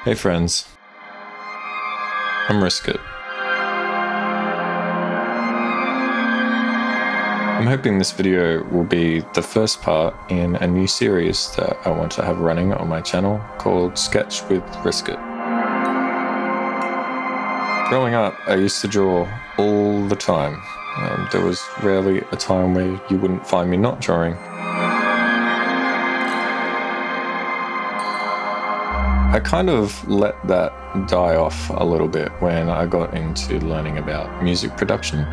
Hey friends, I'm RSKT. I'm hoping this video will be the first part in a new series that I want to have running on my channel called Sketch with RSKT. Growing up, I used to draw all the time. There was rarely a time where you wouldn't find me not drawing. I kind of let that die off a little bit when I got into learning about music production.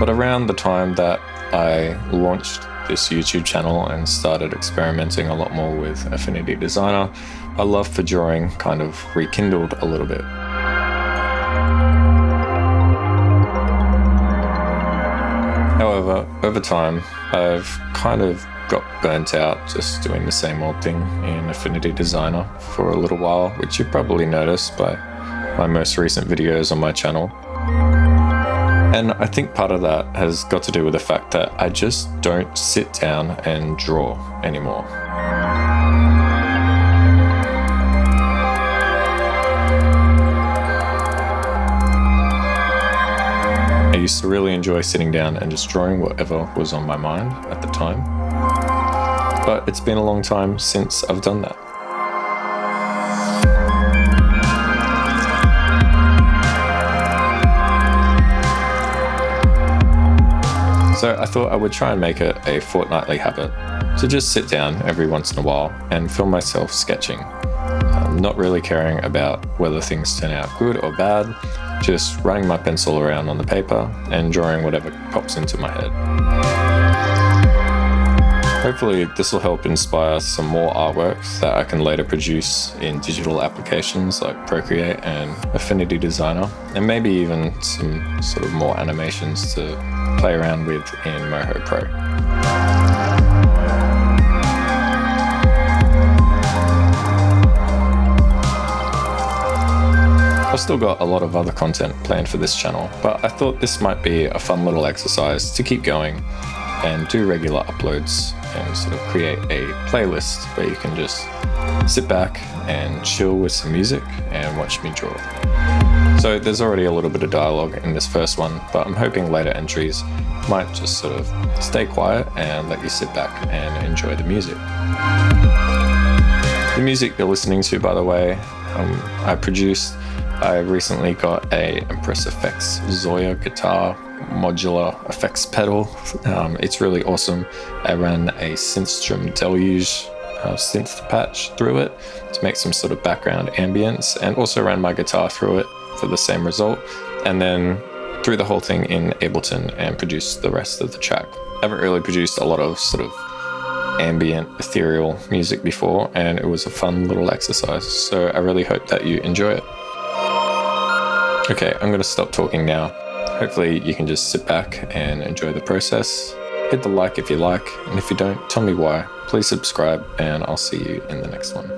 But around the time that I launched this YouTube channel and started experimenting a lot more with Affinity Designer, my love for drawing kind of rekindled a little bit. However, over time, I've kind of got burnt out just doing the same old thing in Affinity Designer for a little while, which you've probably noticed by my most recent videos on my channel. And I think part of that has got to do with the fact that I just don't sit down and draw anymore. I used to really enjoy sitting down and just drawing whatever was on my mind at the time. But it's been a long time since I've done that. So I thought I would try and make it a fortnightly habit to just sit down every once in a while and film myself sketching. Not really caring about whether things turn out good or bad, just running my pencil around on the paper and drawing whatever pops into my head. Hopefully this will help inspire some more artwork that I can later produce in digital applications like Procreate and Affinity Designer, and maybe even some sort of more animations to play around with in Moho Pro. I've still got a lot of other content planned for this channel, but I thought this might be a fun little exercise to keep going and do regular uploads and sort of create a playlist where you can just sit back and chill with some music and watch me draw. So there's already a little bit of dialogue in this first one, but I'm hoping later entries might just sort of stay quiet and let you sit back and enjoy the music. The music you're listening to, by the way, I recently got a Impress Effects Zoya guitar modular effects pedal. It's really awesome. I ran a Synthstrom Deluge synth patch through it to make some sort of background ambience, and also ran my guitar through it for the same result, and then threw the whole thing in Ableton and produced the rest of the track. I haven't really produced a lot of sort of ambient ethereal music before, and it was a fun little exercise, so I really hope that you enjoy it. Okay, I'm going to stop talking now. Hopefully you can just sit back and enjoy the process. Hit the like if you like, and if you don't, tell me why. Please subscribe, and I'll see you in the next one.